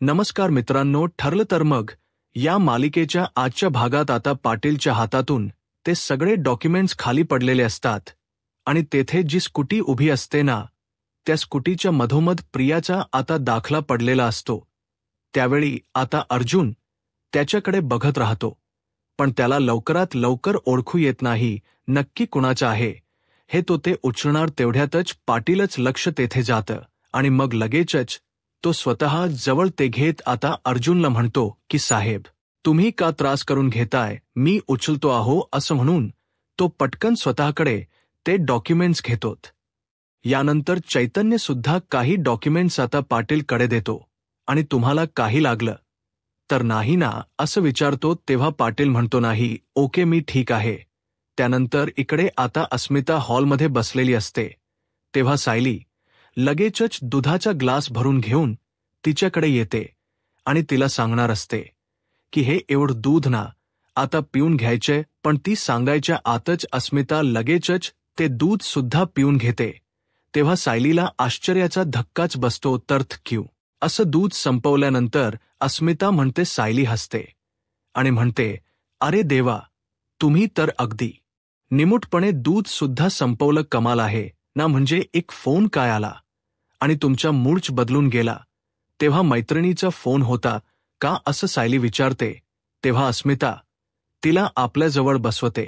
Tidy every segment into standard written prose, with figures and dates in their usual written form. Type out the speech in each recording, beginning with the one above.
नमस्कार मित्रांनो, ठरलं तर मग या मालिकेच्या आजच्या भागात आता पाटीलच्या हातातून ते सगळे डॉक्युमेंट्स खाली पडलेले असतात आणि तेथे जी स्कूटी उभी असते ना, त्या स्कूटीच्या मधोमध प्रियाचा आता दाखला पडलेला असतो. त्यावेळी आता अर्जुन त्याच्याकडे बघत राहतो, पण त्याला लवकरात लवकर ओळखू येत नाही नक्की कुणाचा आहे हे. ते उचलणार तेवढ्यातच पाटीलच लक्ष तेथे जातं आणि मग लगेचच तो स्वतः जवळ ते घेत आता अर्जुनला म्हणतो की साहेब, तुम्ही का त्रास करून घेताय, मी उचलतो आहो. असं म्हणून तो पटकन स्वतःकडे ते डॉक्युमेंट्स घेतोत. यानंतर चैतन्य सुद्धा काही डॉक्युमेंट्स आता पाटीलकडे देतो आणि तुम्हाला काही लागलं तर नाही ना असं विचारतो. तेव्हा पाटील म्हणतो नाही, ओके मी ठीक आहे. त्यानंतर इकडे आता अस्मिता हॉलमध्ये बसलेली असते. तेव्हा सायली लगेचच दुधाचा ग्लास भरून घेऊन तिच्याकडे येते आणि तिला सांगणार असते की हे एवढं दूध ना आता पिऊन घ्यायचे. पण ती सांगायच्या आतच अस्मिता लगेचच ते दूध सुद्धा पिऊन घेते. तेव्हा सायलीला आश्चर्याचा धक्काच बसतो. तर क्यू असं दूध संपवल्यानंतर अस्मिता म्हणते, सायली हसते आणि म्हणते, अरे देवा, तुम्ही तर अगदी निमूटपणे दूध सुद्धा संपवलं, कमाल आहे ना. म्हणजे एक फोन काय आला आणि तुमचा मूडच बदलून गेला. तेव्हा मैत्रिणीचा फोन होता का असं सायली विचारते. तेव्हा अस्मिता तिला आपल्याजवळ बसवते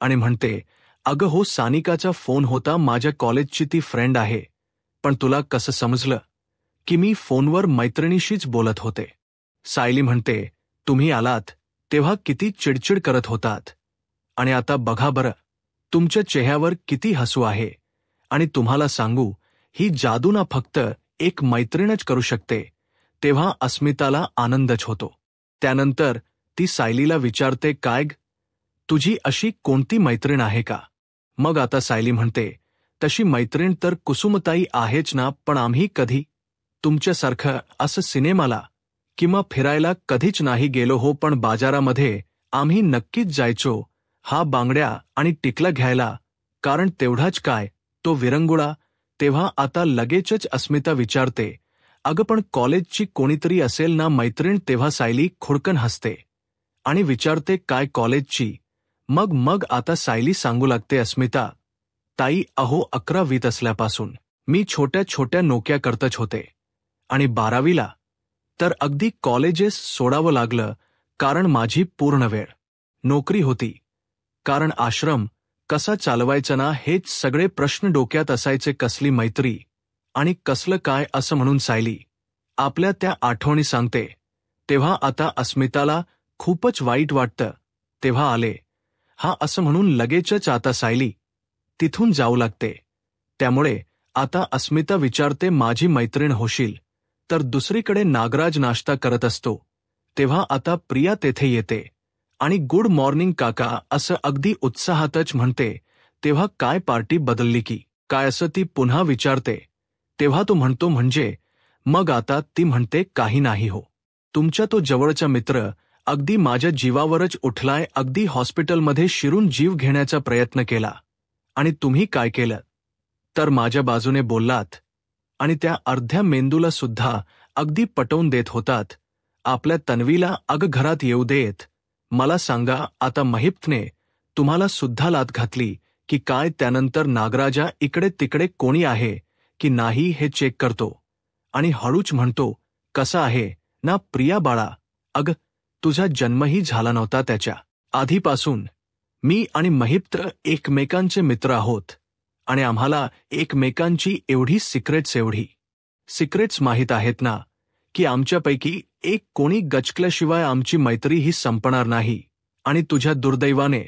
आणि म्हणते, अगं हो, सानिकाचा फोन होता, माझ्या कॉलेजची ती फ्रेंड आहे. पण तुला कसं समजलं की मी फोनवर मैत्रिणीशीच बोलत होते. सायली म्हणते, तुम्ही आलात तेव्हा किती चिडचिड करत होतात आणि आता बघा बरं, तुमच्या चेहऱ्यावर किती हसू आहे. आणि तुम्हाला सांगू, ही जादू ना फक्त एक मैत्रीणच करू शकते. तेव्हा अस्मिताला आनंदच होतो. त्यानंतर ती सायलीला विचारते, काय तुझी अशी कोणती मैत्रीण आहे का. मग आता सायली म्हणते, तशी मैत्रीण तर कुसुमताई आहेच ना, पण आम्ही कधी तुमच्यासारखं असं सिनेमाला किंवा फिरायला कधीच नाही गेलो हो. पण बाजारामध्ये आम्ही नक्कीच जायचो हा बांगड्या आणि टिकला घ्यायला, कारण तेवढाच काय तो विरंगुळा. तेव्हा आता लगेचच अस्मिता विचारते, अगं पण कॉलेजची कोणीतरी असेल ना मैत्रीण. तेव्हा सायली खुडकन हसते आणि विचारते, काय कॉलेजची. मग आता सायली सांगू लागते, अस्मिता ताई, अहो 11वीत असल्यापासून मी छोट्या छोट्या नोक्या करतच होते आणि 12वीला तर अगदी कॉलेजेस सोडावं लागलं, कारण माझी पूर्ण वेळ नोकरी होती. कारण आश्रम कसा चालवायचा ना हेच सगळे प्रश्न डोक्यात असायचे. कसली मैत्री आणि कसलं काय. असं म्हणून सायली आपल्या त्या आठवणी सांगते. तेव्हा आता अस्मिताला खूपच वाईट वाटतं. तेव्हा आले हा असं म्हणून लगेचच आता सायली तिथून जाऊ लागते. त्यामुळे आता अस्मिता विचारते, माझी मैत्रीण होशील. तर दुसरीकडे नागराज नाश्ता करत असतो. तेव्हा आता प्रिया तेथे येते आणि गुड मॉर्निंग काका असं अगदी उत्साहातच म्हणते. तेव्हा काय पार्टी बदलली की काय असं ती पुन्हा विचारते. तेव्हा तो म्हणतो, म्हणजे. मग आता ती म्हणते, काही नाही हो, तुमचा तो जवळचा मित्र अगदी माझ्या जीवावरच उठलाय. अगदी हॉस्पिटलमध्ये शिरून जीव घेण्याचा प्रयत्न केला आणि तुम्ही काय केलं तर माझ्या बाजूने बोललात आणि त्या अर्ध्या मेंदूला सुद्धा अगदी पटवून देत होतात. आपल्या तन्वीला घरात येऊ देत. मला सांगा, आता महिप्तने तुम्हाला सुद्धा लात घातली की काय. त्यानंतर नागराजा इकडे तिकडे कोणी आहे की नाही हे चेक करतो आणि हळूच म्हणतो, कसा आहे ना प्रिया बाळा. तुझा जन्मही झाला नव्हता त्याच्या आधीपासून. मी आणि महिप्त एकमेकांचे मित्र आहोत आणि आम्हाला एकमेकांची एवढी सिक्रेट्स माहीत आहेत ना की आमच्यापैकी एक कोणी गचकल्याशिवाय आमची मैत्री ही संपणार नाही. आणि तुझ्या दुर्दैवाने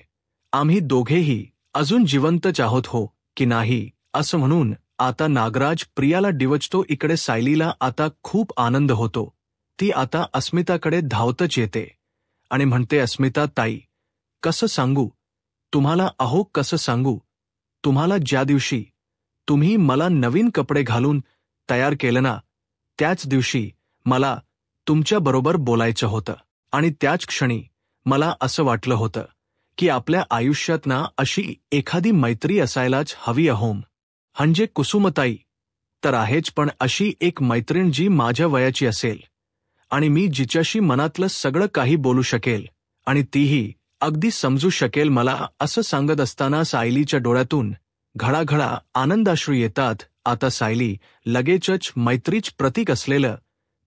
आम्ही दोघेही अजून जिवंतच आहोत, हो की नाही. असं म्हणून आता नागराज प्रियाला डिवचतो. इकडे सायलीला आता खूप आनंद होतो. ती आता अस्मिताकडे धावतच येते आणि म्हणते, अस्मिता ताई, कसं सांगू तुम्हाला, अहो कसं सांगू तुम्हाला, ज्या दिवशी तुम्ही मला नवीन कपडे घालून तयार केलं ना, त्याच दिवशी मला तुमच्याबरोबर बोलायचं होतं. आणि त्याच क्षणी मला असं वाटलं होतं की आपल्या आयुष्यात ना अशी एखादी मैत्री असायलाच हवी. अहोम म्हणजे कुसुमताई तर आहेच, पण अशी एक मैत्रीण जी माझ्या वयाची असेल आणि मी जिच्याशी मनातलं सगळं काही बोलू शकेल आणि तीही अगदी समजू शकेल मला असं सांगत असताना सायलीच्या डोळ्यातून घळाघळा आनंदाश्रू येतात. आता सायली लगेचच मैत्रीच प्रतीक असलेलं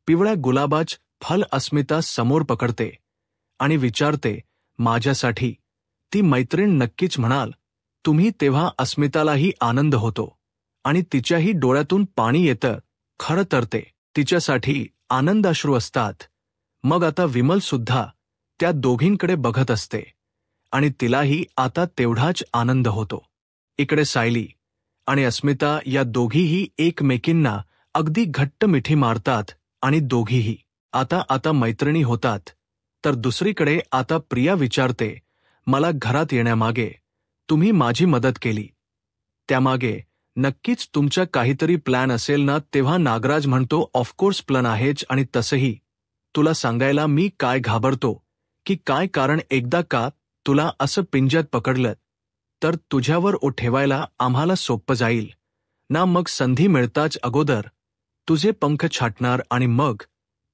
पिवळ्या गुलाबाच फल अस्मिता समोर पकडते आणि विचारते, माझ्यासाठी? ती मैत्रीण नक्कीच म्हणाल. तुम्ही तेव्हा अस्मितालाही आनंद होतो आणि तिच्याही डोळ्यातून पाणी येतं. खरं तर ते तिच्यासाठी आनंदाश्रू असतात. मग आता विमल सुद्धा त्या दोघींकडे बघत असते आणि तिलाही आता तेवढाच आनंद होतो. इकडे सायली आणि अस्मिता या दोघीही एकमेकींना अगदी घट्ट मिठी मारतात आणि दोघीही आता आता मैत्रिणी होतात. तर दुसरीकडे आता प्रिया विचारते, मला घरात येण्यामागे तुम्ही माझी मदत केली, त्यामागे नक्कीच तुमचा काहीतरी प्लॅन असेल ना? तेव्हा नागराज म्हणतो, ऑफकोर्स प्लॅन आहेच, आणि तसंही तुला सांगायला मी काय घाबरतो की काय, कारण एकदा का तुला असं पिंज्यात पकडलं तर तुझ्यावर ओ ठेवायला आम्हाला सोपं जाईल ना. मग संधी मिळताच अगोदर तुझे पंख छाटणार आणि मग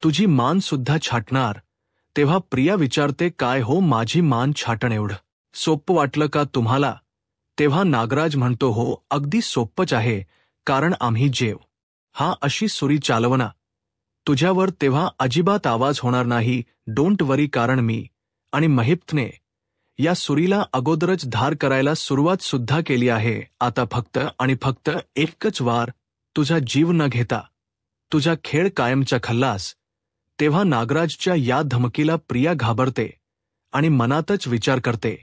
तुझी मान सुद्धा छाटणार. तेव्हा प्रिया विचारते, काय हो, माझी मान छाटण एवढं सोपं वाटलं का तुम्हाला? तेव्हा नागराज म्हणतो, हो, अगदी सोपंच आहे, कारण आम्ही जेव हा अशी सुरी चालवना तुझ्यावर तेव्हा अजिबात आवाज होणार नाही. डोंट वरी, कारण मी आणि महिप्तने या सुरीला अगोदरच धार करायला सुरुवात सुद्धा केली आहे. आता फक्त आणि फक्त एकच वार, तुझा जीव न घेता तुझा खेळ कायमचा खल्लास. तेव्हा नागराजच्या या धमकीला प्रिया घाबरते आणि मनातच विचार करते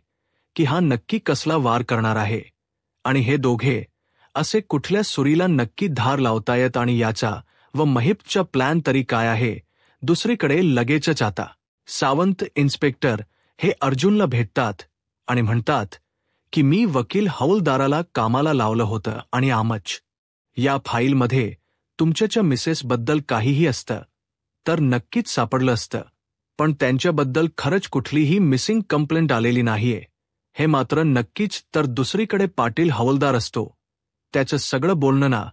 की हा नक्की कसला वार करणार आहे आणि हे दोघे असे कुठल्या सुरीला नक्की धार लावतायत आणि याचा व महिपचा प्लॅन तरी काय आहे. दुसरीकडे लगेचच आता सावंत इन्स्पेक्टर हे अर्जुनला भेटतात आणि म्हणतात की मी वकील हौलदाराला कामाला लावलं होतं आणि आमच या फाईलमध्ये तुमच्याच्या मिसेसबद्दल काहीही असतं तर नक्कीच सापडलं असतं, पण त्यांच्याबद्दल खरंच कुठलीही मिसिंग कंप्लेंट आलेली नाहीये हे मात्र नक्कीच. तर दुसरीकडे पाटील हवालदार असतो, त्याचं सगळं बोलणं ना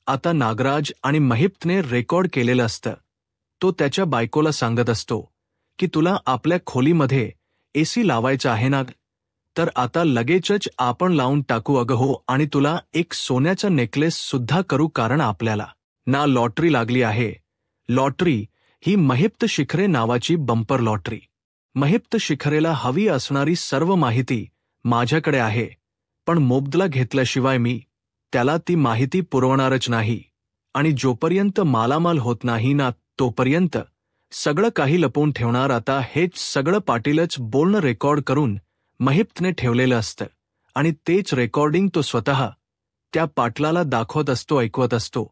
आता नागराज आणि महिप्तने रेकॉर्ड केलेलं असतं. तो त्याच्या बायकोला सांगत असतो की तुला आपल्या खोलीमध्ये एसी लावायचा आहे ना, तर आता लगेचच आपण लावून टाकू अगं हो, आणि तुला एक सोन्याचा नेकलेस सुद्धा करू, कारण आपल्याला ना लॉटरी लागली आहे. लॉटरी ही महिप्त शिखरे नावाची बंपर लॉटरी. महिप्त शिखरेला हवी असणारी सर्व माहिती माझ्याकडे आहे, पण मोबदला घेतल्याशिवाय मी त्याला ती माहिती पुरवणारच नाही. आणि जोपर्यंत मालामाल होत नाही ना तोपर्यंत सगळं काही लपवून ठेवणार. आता हेच सगळं पाटीलच बोलणं रेकॉर्ड करून महिप्तने ठेवलेलं असतं आणि तेच रेकॉर्डिंग तो स्वतः त्या पाटलाला दाखवत असतो, ऐकवत असतो.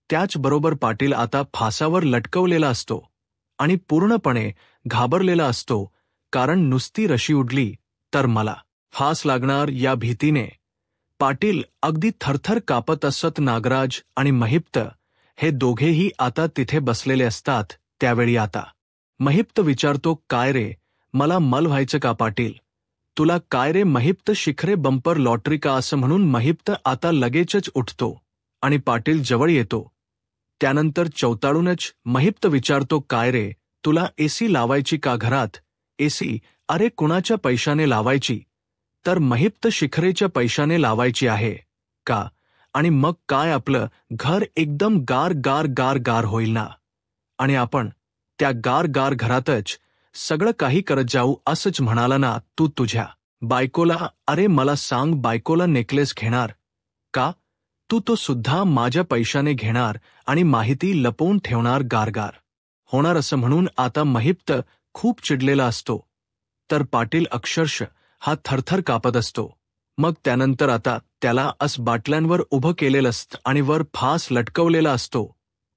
त्याचबरोबर पाटील आता फासावर लटकवलेला असतो आणि पूर्णपणे घाबरलेला असतो, कारण नुसती रशी उडली तर मला फास लागणार या भीतीने पाटील अगदी थरथर कापत असत. नागराज आणि महिप्त हे दोघेही आता तिथे बसलेले असतात. त्यावेळी आता महिप्त विचारतो, काय रे, मला मल व्हायचं का पाटील? तुला काय रे? महिप्त शिखरे बंपर लॉटरी का? असं म्हणून महिप्त आता लगेचच उठतो आणि पाटील जवळ येतो. त्यानंतर चवताळूनच महिप्त विचारतो, काय रे, तुला एसी लावायची का घरात? एसी? अरे, कुणाच्या पैशाने लावायची? तर महिप्त शिखरेच्या पैशाने लावायची आहे का? आणि मग काय आपलं घर एकदम गार गार गार गार होईल ना, आणि आपण त्या गार गार घरातच सगळं काही करत जाऊ. असंच म्हणाला ना तू तुझ्या बायकोला? अरे मला सांग, बायकोला नेकलेस घेणार का तू? तो सुद्धा माझ्या पैशाने घेणार आणि माहिती लपवून ठेवणार, गारगार होणार. असं म्हणून आता महिप्त खूप चिडलेला असतो, तर पाटील अक्षरशः हा थरथर कापत असतो. मग त्यानंतर आता त्याला बाटल्यांवर उभं केलेलं असतं आणि वर फास लटकवलेला असतो.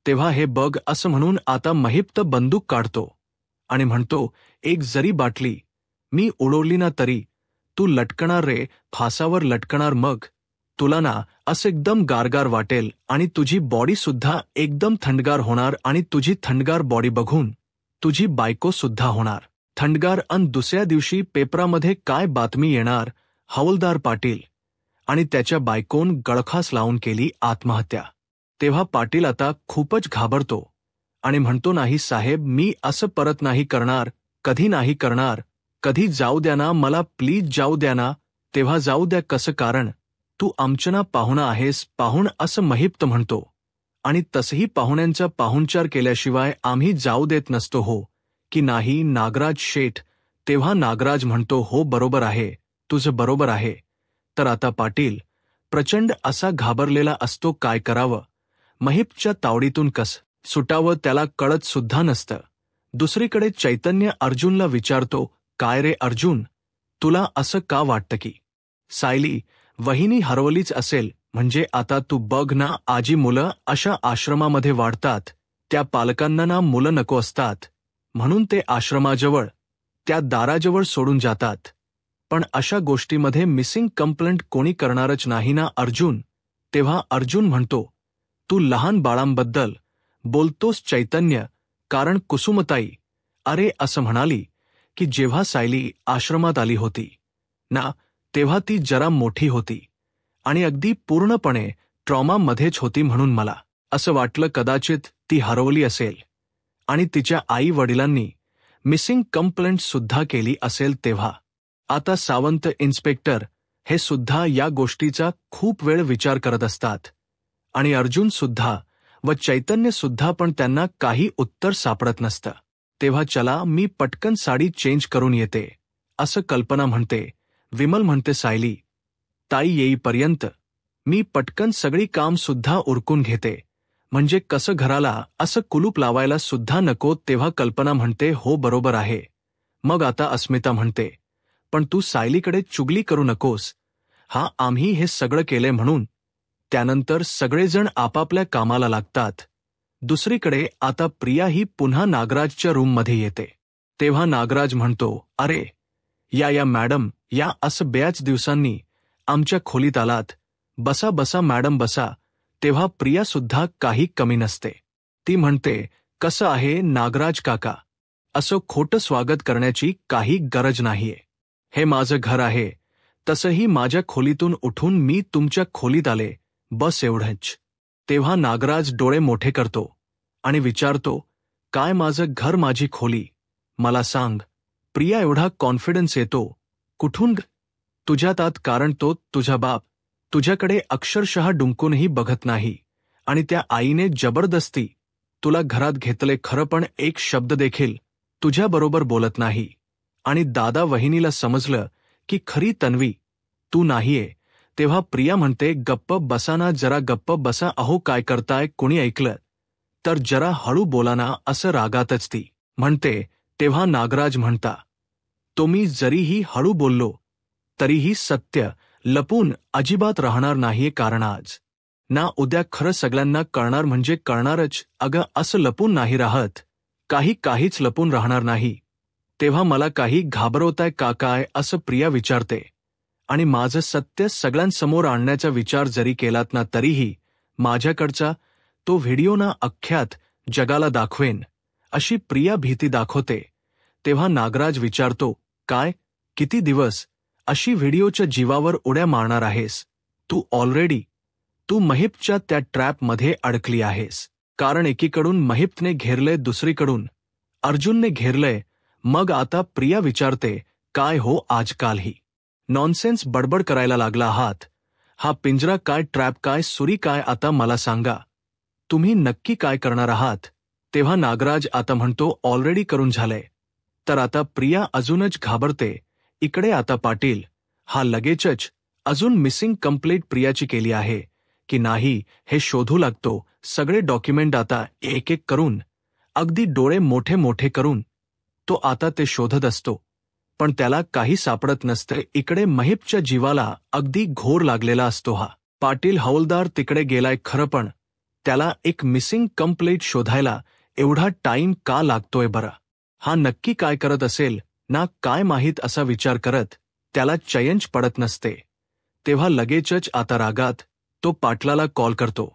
तेव्हा हे बघ, असं म्हणून आता महिप्त बंदूक काढतो आणि म्हणतो, एक जरी बाटली मी उडवली ना तरी तू लटकणार रे, फासावर लटकणार. मग तुला ना असं एकदम गारगार वाटेल आणि तुझी बॉडी सुद्धा एकदम थंडगार होणार आणि तुझी थंडगार बॉडी बघून तुझी बायको सुद्धा होणार थंडगार. अन दुसऱ्या दिवशी पेपरामध्ये काय बातमी येणार? हवालदार पाटील आणि त्याच्या बायकोन गळफास लावून केली आत्महत्या. तेव्हा पाटील आता खूपच घाबरतो आणि म्हणतो, नाही साहेब, मी असं परत नाही करणार, कधी नाही करणार, कधी जाऊ द्या ना मला, प्लीज जाऊ द्या ना. तेव्हा जाऊ द्या कसं, कारण तू आमचना पाहुणा आहेस. पाहुण असं महिप्त म्हणतो. आणि तसही पाहुण्यांचा पाहुणचार केल्याशिवाय आम्ही जाऊ देत नसतो. हो की नाही नागराज शेठ? तेव्हा नागराज म्हणतो, हो बरोबर आहे, तुझं बरोबर आहे. तर आता पाटील प्रचंड असा घाबरलेला असतो. काय करावं, महिपच्या तावडीतून कसं सुटावं त्याला कळत सुद्धा नसतं. दुसरीकडे चैतन्य अर्जुनला विचारतो, काय रे अर्जुन, तुला असं का वाटतं की सायली वहिनी हरवलीच असेल? म्हणजे आता तू बघ ना, आजी मुलं अशा आश्रमामध्ये वाढतात, त्या पालकांना ना मुलं नको असतात, म्हणून ते आश्रमाजवळ त्या दाराजवळ सोडून जातात. पण अशा गोष्टीमध्ये मिसिंग कंप्लेंट कोणी करणारच नाही ना अर्जुन? तेव्हा अर्जुन म्हणतो, तू लहान बाळांबद्दल बोलतोस चैतन्य, कारण कुसुमताई अरे असं म्हणाली की जेव्हा सायली आश्रमात आली होती ना, तेव्हा ती जरा मोठी होती आणि अगदी पूर्णपणे ट्रॉमामध्येच होती. म्हणून मला असं वाटलं कदाचित ती हरवली असेल आणि तिच्या आई वडिलांनी मिसिंग कंप्लेंट सुद्धा केली असेल. तेव्हा आता सावंत इन्स्पेक्टर हे सुद्धा या गोष्टीचा खूप वेळ विचार करत असतात आणि अर्जुन सुद्धा व चैतन्य सुद्धा, पण त्यांना काही उत्तर सापडत नसतं. तेव्हा चला मी पटकन साडी चेंज करून येते, असं कल्पना म्हणते. विमल म्हणते, सायली ताई येईपर्यंत मी पटकन सगळी काम सुद्धा उरकून घेते, म्हणजे कसं घराला असं कुलूप लावायला सुद्धा नको. तेव्हा कल्पना म्हणते, हो बरोबर आहे. मग आता अस्मिता म्हणते, पण तू सायलीकडे चुगली करू नकोस. हा आम्ही हे सगळं केले म्हणून. त्यानंतर सगळेजण आपापल्या कामाला लागतात. दुसरीकडे आता प्रिया ही पुन्हा नागराजच्या रूममध्ये येते. तेव्हा नागराज म्हणतो, अरे या मॅडम या, असं बऱ्याच दिवसांनी आमच्या खोलीत आलात, बसा बसा मॅडम बसा. तेव्हा प्रिया सुद्धा काही कमी नसते. ती म्हणते, कसं आहे नागराज काका? असं खोटं स्वागत करण्याची काही गरज नाहीये, हे माझं घर आहे. तसंही माझ्या खोलीतून उठून मी तुमच्या खोलीत आले, बस एवढंच. तेव्हा नागराज डोळे मोठे करतो आणि विचारतो, काय माझं घर माझी खोली? मला सांग. प्रिया एवढा कॉन्फिडन्स येतो कुठून तुझ्यात आत? कारण तो तुझा बाप तुझ्याकडे अक्षरशः डुंकूनही बघत नाही आणि त्या आईने जबरदस्ती तुला घरात घेतले खरं, पण एक शब्द देखील तुझ्याबरोबर बोलत नाही. आणि दादा वहिनीला समजलं की खरी तन्वी तू नाहीये. तेव्हा प्रिया म्हणते, गप्प बसा ना, जरा गप्प बसा. अहो काय करताय? कोणी ऐकलं तर जरा हळू बोला ना, असं रागातच ती म्हणते. तेव्हा नागराज म्हणता, तो मी जरीही हळू बोललो तरीही सत्य लपून अजिबात राहणार नाहीये, कारण आज ना उद्या खरं सगळ्यांना कळणार, म्हणजे कळणारच. अगं असं लपून नाही राहत, काहीच लपून राहणार नाही. तेव्हा मला काही घाबरवताय का काय, असं प्रिया विचारते. आणि माझं सत्य सगळ्यांसमोर आणण्याचा विचार जरी केलात ना, तरीही माझ्याकडचा तो व्हिडिओ ना अख्ख्यात जगाला दाखवेन, अशी प्रिया भीती दाखवते. तेव्हा नागराज विचारतो, काय, किती दिवस अशी व्हिडिओच्या जीवावर उड्या मारणार आहेस? तू महिपच्या त्या ट्रॅपमध्ये अडकली आहेस. कारण एकीकडून महिपने घेरलंय, दुसरीकडून अर्जुनने घेरलंय. मग आता प्रिया विचारते, काय हो आजकालही नॉनसेन्स बडबड करायला लागला आहात? हा पिंजरा काय, ट्रॅप काय, सुरी काय? आता मला सांगा, तुम्ही नक्की काय करणार आहात? तेव्हा नागराज आता म्हणतो, ऑलरेडी करून झालंय. तर आता प्रिया अजूनच घाबरते. इकडे आता पाटील हा लगेचच अजून मिसिंग कंप्लेंट प्रियाची केली आहे की नाही हे शोधू लागतो. सगळे डॉक्युमेंट आता एक एक करून, अगदी डोळे मोठे मोठे करून तो आता ते शोधत असतो, पण त्याला काही सापडत नसते. इकडे महिपच्या जीवाला अगदी घोर लागलेला असतो. हा पाटील हवालदार तिकडे गेलाय खरं, पण त्याला एक मिसिंग कंप्लेंट शोधायला एवढा टाईम का लागतोय बरं? हा नक्की काय करत असेल ना, काय माहीत, असा विचार करत त्याला चयंच पडत नसते. तेव्हा लगेचच आता रागात तो पाटलाला कॉल करतो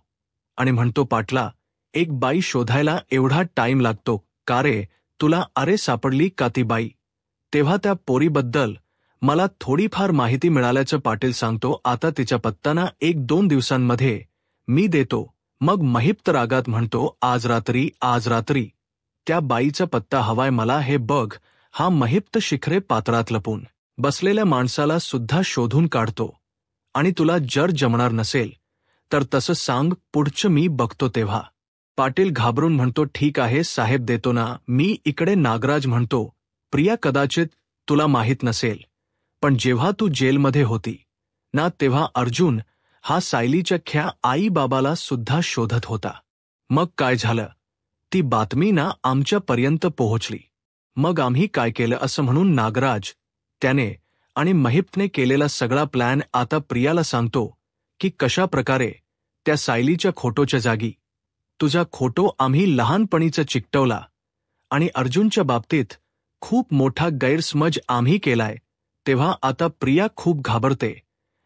आणि म्हणतो, पाटला, एक बाई शोधायला एवढा टाईम लागतो का रे तुला? अरे सापडली का ती बाई? तेव्हा त्या पोरीबद्दल मला थोडीफार माहिती मिळाल्याचं पाटील सांगतो. आता तिच्या पत्ताना 1-2 दिवसांमध्ये मी देतो. मग महिप्त रागात म्हणतो, आज रात्री त्या बाईचा पत्ता हवाय मला, हे बघ. हा महिप्त शिखरे पात्रात लपून बसलेल्या माणसाला सुद्धा शोधून काढतो. आणि तुला जर जमणार नसेल तर तसं सांग, पुढचं मी बघतो तेव्हा. पाटील घाबरून म्हणतो, ठीक आहे साहेब, देतो ना मी. इकडे नागराज म्हणतो, प्रिया, कदाचित तुला माहीत नसेल, पण जेव्हा तू जेलमध्ये होती ना, तेव्हा अर्जुन हा सायलीच्या ख्या आई बाबाला सुद्धा शोधत होता. मग काय झालं? ती बातमी ना आमच्यापर्यंत पोहोचली. मग आम्ही काय केलं असं म्हणून नागराज त्याने आणि महिप्तने केलेला सगळा प्लॅन आता प्रियाला सांगतो की कशा प्रकारे त्या सायलीच्या खोटोच्या जागी तुझा खोटो आम्ही लहानपणीचा चिकटवला आणि अर्जुनच्या बाबतीत खूप मोठा गैरसमज आम्ही केलाय. तेव्हा आता प्रिया खूप घाबरते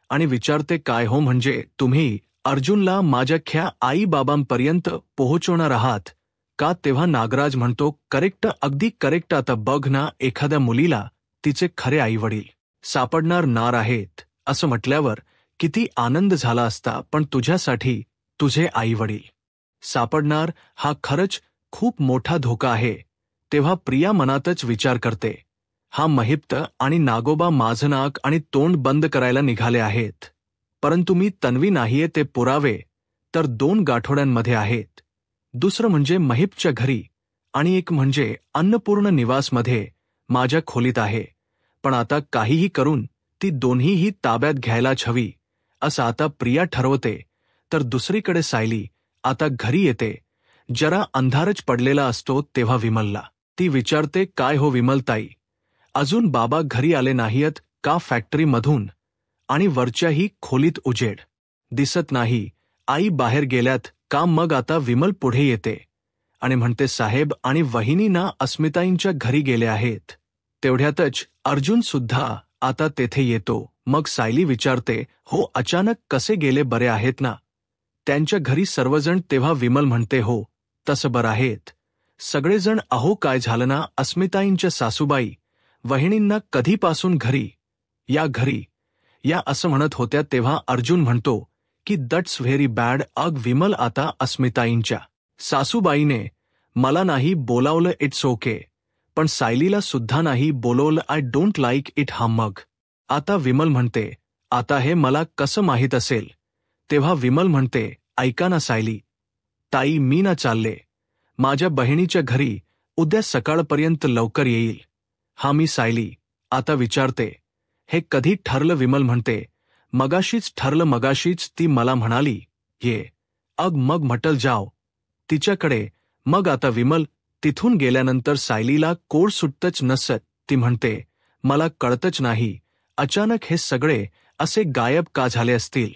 आणि विचारते, काय हो, म्हणजे तुम्ही अर्जुनला माझ्या ख्या आई बाबांपर्यंत पोहोचवणार आहात का? तेव्हा नागराज म्हणतो, करेक्ट, अगदी करेक्ट. आता बघ ना, एखाद्या मुलीला तिचे खरे आईवडील सापडणार नार आहेत असं म्हटल्यावर किती आनंद झाला असता, पण तुझ्यासाठी तुझे आईवडील सापडणार हा खरंच खूप मोठा धोका आहे. तेव्हा प्रिया मनातच विचार करते, हा महिप्त आणि नागोबा माझं नाक आणि तोंड बंद करायला निघाले आहेत, परंतु मी तन्वी नाहीये ते पुरावे तर 2 गाठोड्यांमध्ये आहेत. दुसरं म्हणजे महिप्तच्या घरी आणि एक म्हणजे अन्नपूर्ण निवासमध्ये माझ्या खोलीत आहे. पण आता काहीही करून ती दोन्हीही ताब्यात घ्यायलाच हवी असं आता प्रिया ठरवते. तर दुसरीकडे सायली आता घरी येते. जरा अंधारच पडलेला असतो तेव्हा विमलला ती विचारते, काय हो विमलताई, अजून बाबा घरी आले नाहीयत का फॅक्टरीमधून? आणि वरच्याही खोलीत उजेड दिसत नाही, आई बाहेर गेल्यात का? मग आता विमल पुढे येते आणि म्हणते, साहेब आणि वहिनी ना अस्मिताईंच्या घरी गेले आहेत. तेवढ्यातच अर्जुन सुद्धा आता तेथे येतो. मग सायली विचारते, हो, अचानक कसे गेले, बरे आहेत ना त्यांच्या घरी सर्वजण? तेव्हा विमल म्हणते, हो, तसं बरं आहेत सगळेजण. अहो, काय झालं ना, अस्मिताईंच्या सासूबाई वहिनींना कधीपासून घरी या असं म्हणत होत्या. तेव्हा अर्जुन म्हणतो की दट्स व्हेरी बॅड. विमल, आता अस्मिताईंच्या सासूबाईने मला नाही बोलावलं, इट्स ओके, पण सायलीला सुद्धा नाही बोलवलं, आय डोंट लाईक इट. हा मग आता विमल म्हणते, आता हे मला कसं माहीत असेल? तेव्हा विमल म्हणते, ऐका ना सायली ताई, मी ना चालले माझ्या बहिणीच्या घरी, उद्या सकाळपर्यंत लवकर येईल. हा मी. सायली आता विचारते, हे कधी ठरलं? विमल म्हणते, मगाशीच ठरलं, मगाशीच ती मला म्हणाली ये. मग म्हटल जाव तिच्याकडे. मग आता विमल तिथून गेल्यानंतर सायलीला कोड सुटतच नसत. ती म्हणते, मला कळतच नाही अचानक हे सगळे असे गायब का झाले असतील.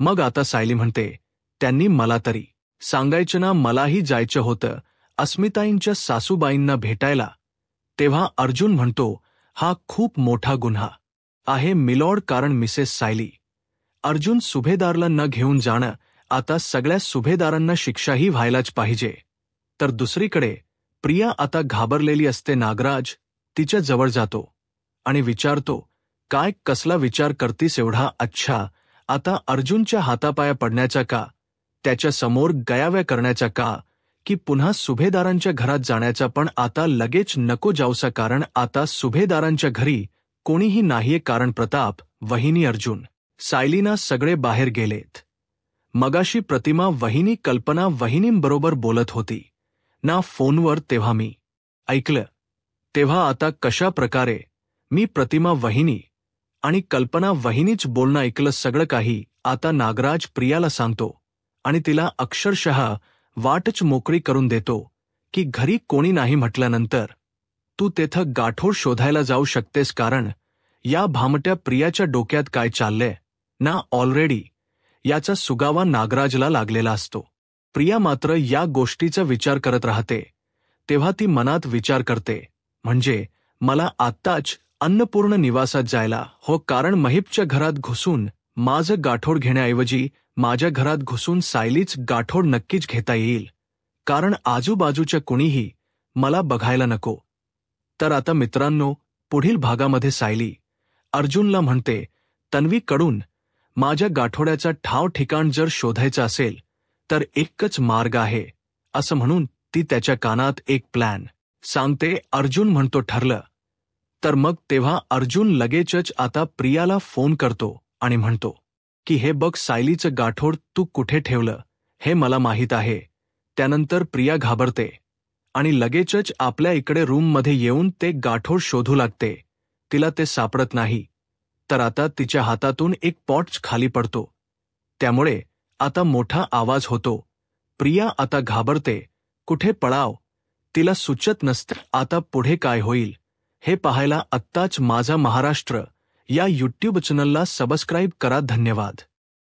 मग आता सायली म्हणते, त्यांनी मला तरी सांगायचं ना, मलाही जायचं होतं अस्मिताईंच्या सासूबाईंना भेटायला. तेव्हा अर्जुन म्हणतो, हा खूप मोठा गुन्हा आहे मिलॉर्ड, कारण मिसेस सायली अर्जुन सुभेदारला न घेऊन जाणं, आता सगळ्या सुभेदारांना शिक्षाही व्हायलाच पाहिजे. तर दुसरीकडे प्रिया आता घाबरलेली असते. नागराज तिच्या जवळ जातो आणि विचारतो, काय, कसला विचार करतीस एवढा? अच्छा, आता अर्जुनच्या हातापाया पडण्याचा का, त्याच्या समोर गयाव्या करण्याचा का, की पुन्हा सुभेदारांच्या घरात जाण्याचा? पण आता लगेच नको जाऊसा, कारण आता सुभेदारांच्या घरी कोणीही नाहीये, कारण प्रताप, वहिनी, अर्जुन, सायलीना सगळे बाहेर गेलेत. मगाशी प्रतिमा वहिनी, कल्पना वहिनींबरोबर बोलत होती ना फोनवर, तेव्हा मी ऐकलं. तेव्हा आता कशा प्रकारे मी प्रतिमा वहिनी आणि कल्पना वहिनीच बोलणं ऐकलं सगळं काही. आता नागराज प्रियाला सांगतो आणि तिला अक्षरशः वाटच मोकळी करून देतो की घरी कोणी नाही म्हटल्यानंतर तू तेथं गाठोड शोधायला जाऊ शकतेस, कारण या भामट्या प्रियाच्या डोक्यात काय चाललंय ना ऑलरेडी याचा सुगावा नागराजला लागलेला असतो. प्रिया मात्र या गोष्टीचा विचार करत राहते. तेव्हा ती मनात विचार करते, म्हणजे मला आत्ताच अन्नपूर्ण निवासात जायला हो, कारण महिपच्या घरात घुसून माझं गाठोड घेण्याऐवजी माझ्या घरात घुसून सायलीच गाठोड नक्कीच घेता येईल, कारण आजूबाजूच्या कुणीही मला बघायला नको. तर आता मित्रांनो, पुढील भागामध्ये सायली अर्जुनला म्हणते, तन्वीकडून माझ्या गाठोड्याचा ठाव ठिकाण जर शोधायचा असेल तर एकच मार्ग आहे असं म्हणून ती त्याच्या कानात एक प्लॅन सांगते. अर्जुन म्हणतो ठरलं. तर मग तेव्हा अर्जुन लगेचच आता प्रियाला फोन करतो आणि म्हणतो की हे बघ, सायलीचं गाठोड तू कुठे ठेवलं हे मला माहीत आहे. त्यानंतर प्रिया घाबरते आणि लगेचच आपल्या इकडे रूममध्ये येऊन ते गाठोड शोधू लागते. तिला ते सापडत नाही. तर आता तिच्या हातातून एक पॉट खाली पडतो. त्यामुळे आता मोठा आवाज होतो. प्रिया आता घाबरते. कुठे पळाव तिला सुचत नसते. आता पुढे काय होईल हे पाहायला आत्ताच माझा महाराष्ट्र या यूट्यूब चॅनलला सबस्क्राईब करा. धन्यवाद.